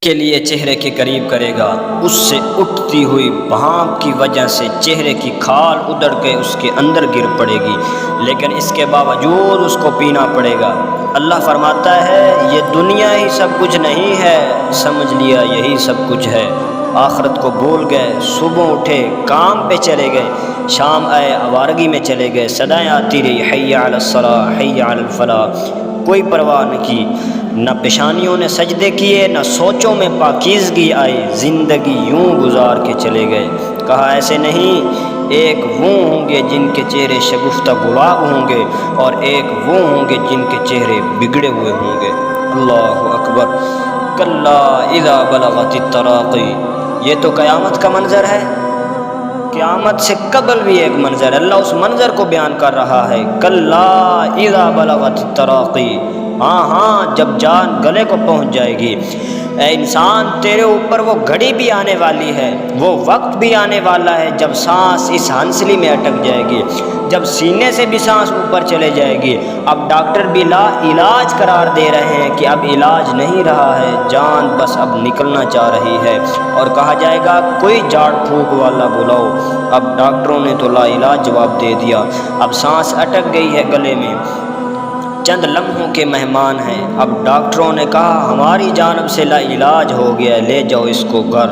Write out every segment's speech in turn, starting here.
کے لیے چہرے کے قریب کرے گا، اس سے اٹھتی ہوئی بھاپ کی وجہ سے چہرے کی کھال ادھڑ کے اس کے اندر گر پڑے گی، لیکن اس کے باوجود اس کو پینا پڑے گا۔ اللہ فرماتا ہے یہ دنیا ہی سب کچھ نہیں ہے، سمجھ لیا یہی سب کچھ ہے۔ آخرت کو بھول گئے، صبح اٹھے کام پہ چلے گئے، شام آئے آوارگی میں چلے گئے، صدائیں آتی رہی حی علی الصلاۃ حی علی الفلاح، کوئی پرواہ نہ کی، نہ پیشانیوں نے سجدے کیے، نہ سوچوں میں پاکیزگی آئی، زندگی یوں گزار کے چلے گئے۔ کہا ایسے نہیں، ایک وہ ہوں گے جن کے چہرے شگفتہ گلاب ہوں گے، اور ایک وہ ہوں گے جن کے چہرے بگڑے ہوئے ہوں گے۔ اللہ اکبر۔ کلا اذا بلغت التراقی، یہ تو قیامت کا منظر ہے، قیامت سے قبل بھی ایک منظر ہے، اللہ اس منظر کو بیان کر رہا ہے۔ کلا اذا بلغت التراقی، ہاں جب جان گلے کو پہنچ جائے گی۔ اے انسان، تیرے اوپر وہ گھڑی بھی آنے والی ہے، وہ وقت بھی آنے والا ہے جب سانس اس ہنسلی میں اٹک جائے گی، جب سینے سے بھی سانس اوپر چلے جائے گی۔ اب ڈاکٹر بھی لا علاج قرار دے رہے ہیں کہ اب علاج نہیں رہا ہے، جان بس اب نکلنا چاہ رہی ہے، اور کہا جائے گا کوئی جھاڑ پھونک والا بلاؤ۔ اب ڈاکٹروں نے تو لا علاج جواب دے دیا، اب سانس اٹک گئی ہے گلے میں، چند لمحوں کے مہمان ہیں۔ اب ڈاکٹروں نے کہا ہماری جانب سے لا علاج ہو گیا ہے، لے جاؤ اس کو گھر،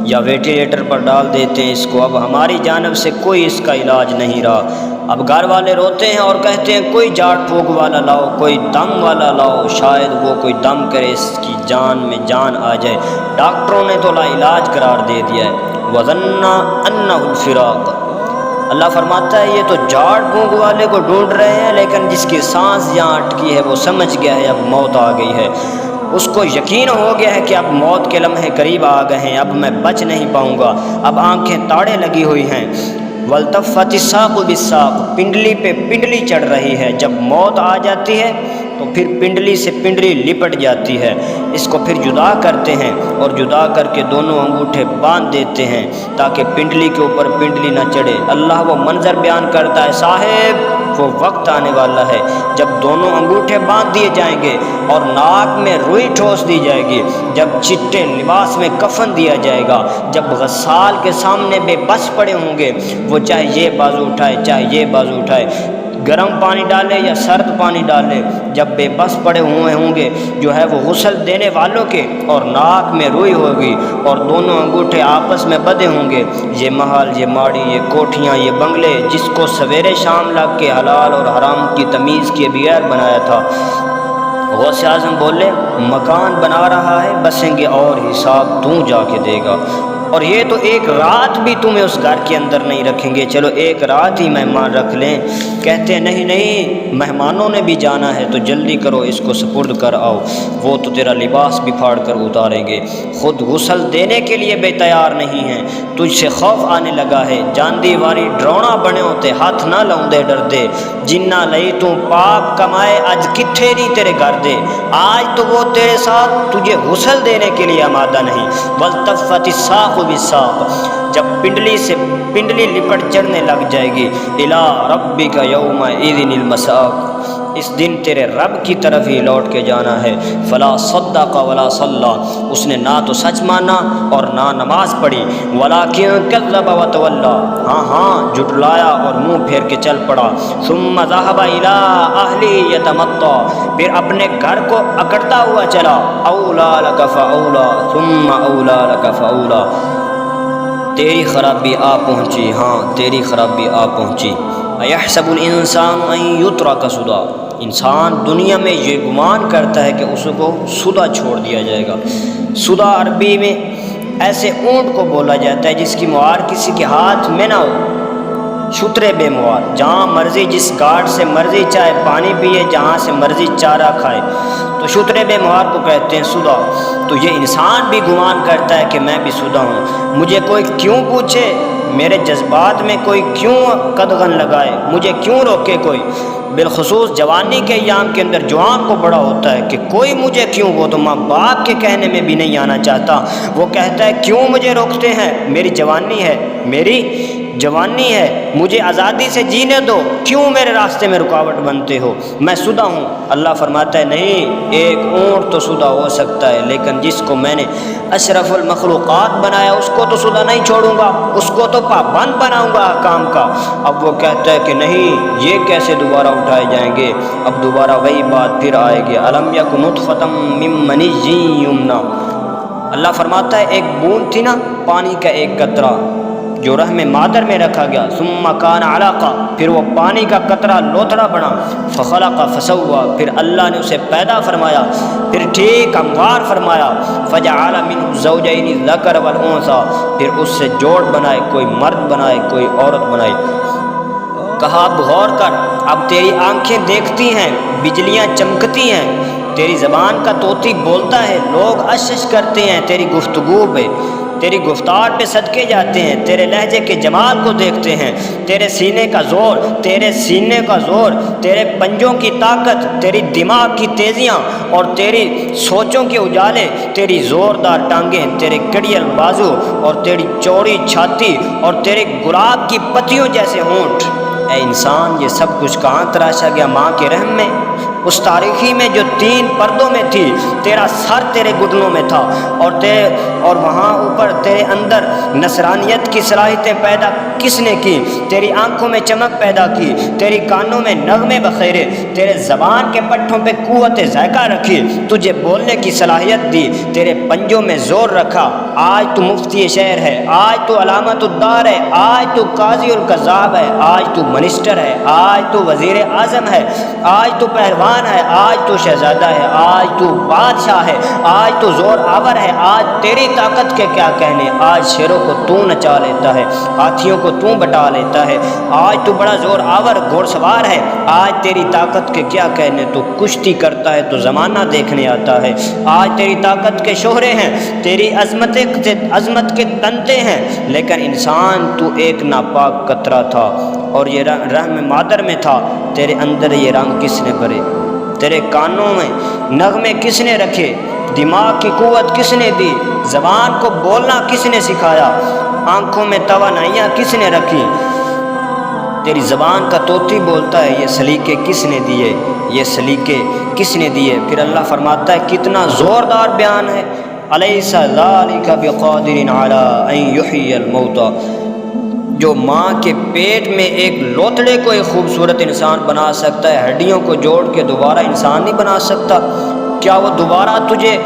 یا وینٹیلیٹر پر ڈال دیتے ہیں اس کو، اب ہماری جانب سے کوئی اس کا علاج نہیں رہا۔ اب گھر والے روتے ہیں اور کہتے ہیں کوئی جھاڑ پھونک والا لاؤ، کوئی دم والا لاؤ، شاید وہ کوئی دم کرے، اس کی جان میں جان آ جائے۔ ڈاکٹروں نے تو لا علاج قرار دے دیا ہے۔ وَظَنَّ أَنَّهُ الْفِرَاقُ، اللہ فرماتا ہے یہ تو جھاڑ پھونک والے کو ڈھونڈ رہے ہیں، لیکن جس کی سانس یہاں اٹکی ہے وہ سمجھ گیا ہے اب موت آ گئی ہے، اس کو یقین ہو گیا ہے کہ اب موت کے لمحے قریب آ گئے ہیں، اب میں بچ نہیں پاؤں گا، اب آنکھیں تاڑے لگی ہوئی ہیں۔ وَالْتَفَّتِ السَّاقُ بِالسَّاقِ، پنڈلی پہ پنڈلی چڑھ رہی ہے، جب موت آ جاتی ہے تو پھر پنڈلی سے پنڈلی لپٹ جاتی ہے، اس کو پھر جدا کرتے ہیں، اور جدا کر کے دونوں انگوٹھے باندھ دیتے ہیں تاکہ پنڈلی کے اوپر پنڈلی نہ چڑھے۔ اللہ وہ منظر بیان کرتا ہے صاحب وہ وقت آنے والا ہے جب دونوں انگوٹھے باندھ دیے جائیں گے اور ناک میں روئی ٹھوس دی جائے گی، جب چٹے لباس میں کفن دیا جائے گا، جب غسال کے سامنے بے بس پڑے ہوں گے، وہ چاہے یہ بازو اٹھائے چاہے یہ بازو اٹھائے، گرم پانی ڈالے یا سرد پانی ڈالے، جب بے بس پڑے ہوئے ہوں گے جو ہے وہ غسل دینے والوں کے، اور ناک میں روئی ہوگی اور دونوں انگوٹھے آپس میں بدے ہوں گے، یہ محل، یہ ماڑی، یہ کوٹھیاں، یہ بنگلے، جس کو سویرے شام لگ کے حلال اور حرام کی تمیز کے بغیر بنایا تھا، غوث اعظم بولے مکان بنا رہا ہے، بسیں گے اور حساب تو جا کے دے گا، اور یہ تو ایک رات بھی تمہیں اس گھر کے اندر نہیں رکھیں گے، چلو ایک رات ہی مہمان رکھ لیں۔ کہتے ہیں نہیں مہمانوں نے بھی جانا ہے تو جلدی کرو، اس کو سپرد کر آؤ، وہ تو تیرا لباس بھی پھاڑ کر اتاریں گے، خود غسل دینے کے لیے بے تیار نہیں ہیں، تجھ سے خوف آنے لگا ہے، جاندی واری ڈرونا بنے ہوتے ہاتھ نہ لاؤں دے ڈر دے، جنہ لئی تو پاپ کمائے اج کتھے نہیں تیرے گھر دے، آج تو وہ تیرے ساتھ تجھے غسل دینے کے لیے آمادہ نہیں۔ وَالْتَفَّتِ السَّاقُ بِالسَّاقِ، جب پنڈلی سے پنڈلی لپٹ چڑھنے لگ جائے گی، إِلَىٰ رَبِّكَ يَوْمَئِذٍ الْمَسَاقُ، اس دن تیرے رب کی طرف ہی لوٹ کے جانا ہے۔ فَلَا صَدَّقَ وَلَا صَلَّىٰ، اس نے نہ تو سچ مانا اور نہ نماز پڑھی، وَلَٰكِن كَذَّبَ وَتَوَلَّىٰ، ہاں جھٹلایا اور منہ پھیر کے چل پڑا۔ ثُمَّ ذَهَبَ إِلَىٰ أَهْلِهِ يَتَمَطَّىٰ، پھر اپنے گھر کو اکڑتا ہوا چلا۔ أَوْلَىٰ لَكَ فَأَوْلَىٰ ثُمَّ أَوْلَىٰ لَكَ فَأَوْلَىٰ، تیری خرابی آ پہنچی، ہاں تیری خرابی آ پہنچی۔ أَيَحْسَبُ الْإِنسَانُ أَن يُتْرَكَ سُدًى، انسان دنیا میں یہ گمان کرتا ہے کہ اس کو سدھا چھوڑ دیا جائے گا۔ سدھا عربی میں ایسے اونٹ کو بولا جاتا ہے جس کی مہار کسی کے ہاتھ میں نہ ہو، شترے بے مہار، جہاں مرضی جس گھاٹ سے مرضی چاہے پانی پیے، جہاں سے مرضی چارہ کھائے، تو شترے بے مہار کو کہتے ہیں سدھا۔ تو یہ انسان بھی گمان کرتا ہے کہ میں بھی سدھا ہوں، مجھے کوئی کیوں پوچھے، میرے جذبات میں کوئی کیوں قدغن لگائے، مجھے کیوں روکے کوئی، بالخصوص جوانی کے ایام کے اندر جوان کو بڑا ہوتا ہے کہ کوئی مجھے کیوں، وہ تو ماں باپ کے کہنے میں بھی نہیں آنا چاہتا، وہ کہتا ہے کیوں مجھے روکتے ہیں، میری جوانی ہے، میری جوانی ہے، مجھے آزادی سے جینے دو، کیوں میرے راستے میں رکاوٹ بنتے ہو؟ میں سدا ہوں۔ اللہ فرماتا ہے نہیں، ایک اونٹ تو سدا ہو سکتا ہے، لیکن جس کو میں نے اشرف المخلوقات بنایا اس کو تو سدا نہیں چھوڑوں گا، اس کو تو پابند بناؤں گا احکام کا۔ اب وہ کہتا ہے کہ نہیں، یہ کیسے دوبارہ اٹھائے جائیں گے؟ اب دوبارہ وہی بات پھر آئے گی، الم یک نطفۃ من منی یمنی۔ اللہ فرماتا ہے ایک بوند تھی نا، پانی کا ایک قطرہ جو رحم مادر میں رکھا گیا، ثم کان علقہ، پھر وہ پانی کا قطرہ لوتھڑا بنا، فخلق فسوی، پھر اللہ نے اسے پیدا فرمایا، پھر ٹھیک ہموار فرمایا، فجعل منہ الزوجین الذکر والانثی، پھر اس سے جوڑ بنائے، کوئی مرد بنائے کوئی عورت بنائے۔ کہا اب غور کر، اب تیری آنکھیں دیکھتی ہیں، بجلیاں چمکتی ہیں، تیری زبان کا طوطی بولتا ہے، لوگ اشش کرتے ہیں تیری گفتگو پہ، تیری گفتار پہ صدقے جاتے ہیں، تیرے لہجے کے جمال کو دیکھتے ہیں، تیرے سینے کا زور، تیرے سینے کا زور، تیرے پنجوں کی طاقت، تیری دماغ کی تیزیاں اور تیری سوچوں کے اجالے، تیری زوردار ٹانگیں، تیرے کڑیل بازو اور تیری چوڑی چھاتی اور تیرے گلاب کی پتیوں جیسے ہونٹ۔ اے انسان، یہ سب کچھ کہاں تراشا گیا؟ ماں کے رحم میں، اس تاریخی میں جو 3 پردوں میں تھی۔ تیرا سر تیرے گھٹنوں میں تھا، اور وہاں اوپر تیرے اندر نصرانیت کی صلاحیتیں پیدا کس نے کی؟ تیری آنکھوں میں چمک پیدا کی، تیری کانوں میں نغمے بخیرے، تیرے زبان کے پٹھوں پہ قوت ذائقہ رکھی، تجھے بولنے کی صلاحیت دی، تیرے پنجوں میں زور رکھا۔ آج تو مفتی شہر ہے، آج تو علامت الدار ہے، آج تو قاضی القضاب ہے، آج تو منسٹر ہے، آج تو وزیر اعظم ہے، آج تو پہلوان ہے، آج تو شہزادہ ہے، آج تو بادشاہ ہے، آج تو زور آور ہے۔ آج تیری طاقت کے کیا کہنے؟ آج شیروں کو تو نچا لیتا ہے، ہاتھیوں کو تو بٹا لیتا ہے، آج تو بڑا زور آور گھوڑ سوار ہے۔ آج تیری طاقت کے کیا کہنے؟ تو کشتی کرتا ہے تو زمانہ دیکھنے آتا ہے۔ آج تیری طاقت کے شہرے ہیں، تیری عظمت کے تنتے ہیں، لیکن انسان تو ایک ناپاک قطرہ تھا اور یہ رحم مادر میں تھا۔ تیرے اندر یہ رنگ کس نے بھرے؟ تیرے کانوں میں نغمے کس نے رکھے؟ دماغ کی قوت کس نے دی؟ زبان کو بولنا کس نے سکھایا؟ آنکھوں میں توانائیاں کس نے رکھی؟ تیری زبان کا طوطی بولتا ہے، یہ سلیقے کس نے دیے؟ یہ سلیقے کس نے دیے؟ پھر اللہ فرماتا ہے کتنا زوردار بیان ہے، الیس ذلک بقادر علی ان یحیی الموتى۔ جو ماں کے پیٹ میں ایک لوتڑے کو ایک خوبصورت انسان بنا سکتا ہے، ہڈیوں کو جوڑ کے دوبارہ انسان نہیں بنا سکتا؟ کیا وہ دوبارہ تجھے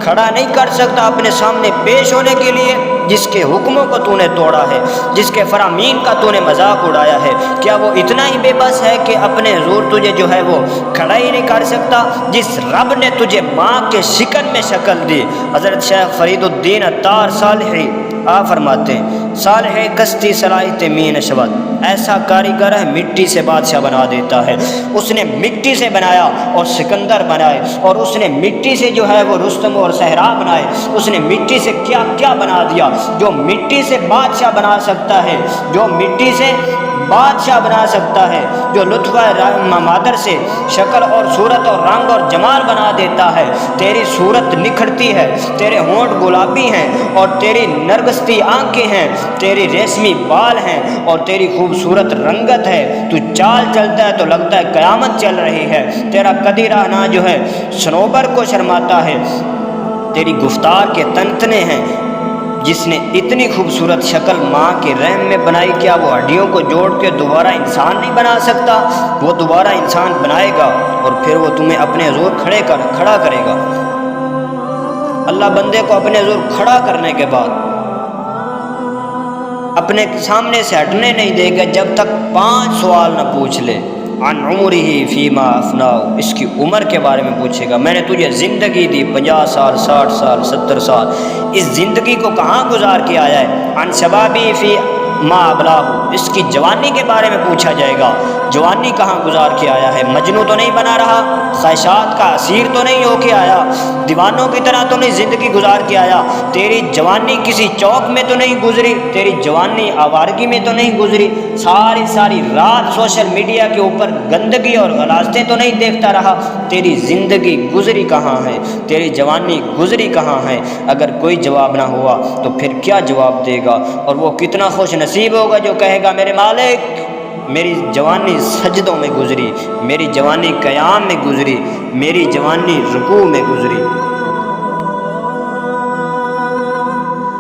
کھڑا نہیں کر سکتا اپنے سامنے پیش ہونے کے لیے؟ جس کے حکموں کو تو نے توڑا ہے، جس کے فرامین کا تو نے مذاق اڑایا ہے، کیا وہ اتنا ہی بے بس ہے کہ اپنے حضور تجھے جو ہے وہ کھڑا ہی نہیں کر سکتا؟ جس رب نے تجھے ماں کے شکن میں شکل دی۔ حضرت شیخ فرید الدین عطار صالحی فرماتے ہیں، صالح کشتی صلاحیت می نشوت، ایسا کاریگر ہے مٹی سے بادشاہ بنا دیتا ہے۔ اس نے مٹی سے بنایا اور سکندر بنائے، اور اس نے مٹی سے جو ہے وہ رستم اور صحرا بنائے، اس نے مٹی سے کیا کیا بنا دیا۔ جو مٹی سے بادشاہ بنا سکتا ہے، جو مٹی سے بادشاہ بنا سکتا ہے، جو لطف مادر سے شکل اور صورت اور رنگ اور جمال بنا دیتا ہے۔ تیری صورت نکھرتی ہے، تیرے ہونٹ گلابی ہیں اور تیری نرگستی آنکھیں ہیں، تیری ریشمی بال ہیں اور تیری خوبصورت رنگت ہے۔ تو چال چلتا ہے تو لگتا ہے قیامت چل رہی ہے۔ تیرا قدی رہنا جو ہے صنوبر کو شرماتا ہے۔ تیری گفتار کے تنتنے ہیں۔ جس نے اتنی خوبصورت شکل ماں کے رحم میں بنائی، کیا وہ ہڈیوں کو جوڑ کے دوبارہ انسان نہیں بنا سکتا؟ وہ دوبارہ انسان بنائے گا اور پھر وہ تمہیں اپنے حضور کھڑا کرے گا۔ اللہ بندے کو اپنے حضور کھڑا کرنے کے بعد اپنے سامنے سے ہٹنے نہیں دے گا جب تک 5 سوال نہ پوچھ لے۔ عن عمرہ فیما افناہ، اس کی عمر کے بارے میں پوچھے گا۔ میں نے تجھے زندگی دی 50 سال، 60 سال، 70 سال، اس زندگی کو کہاں گزار کے آیا ہے؟ عن شبابی فی ما ابلاہ، اس کی جوانی کے بارے میں پوچھا جائے گا، جوانی کہاں گزار کے آیا ہے؟ مجنوں تو نہیں بنا رہا، خواہشات کا اسیر تو نہیں ہو کے آیا، دیوانوں کی طرح تو نہیں زندگی گزار کے آیا، تیری جوانی کسی چوک میں تو نہیں گزری، تیری جوانی آوارگی میں تو نہیں گزری، ساری رات سوشل میڈیا کے اوپر گندگی اور غلاظتیں تو نہیں دیکھتا رہا؟ تیری زندگی گزری کہاں ہے؟ تیری جوانی گزری کہاں ہے؟ اگر کوئی جواب نہ ہوا تو پھر کیا جواب دے گا؟ اور وہ کتنا خوش نصیب ہوگا جو کہے گا میرے مالک میری جوانی سجدوں میں گزری، میری جوانی قیام میں گزری، میری جوانی رکوع میں گزری۔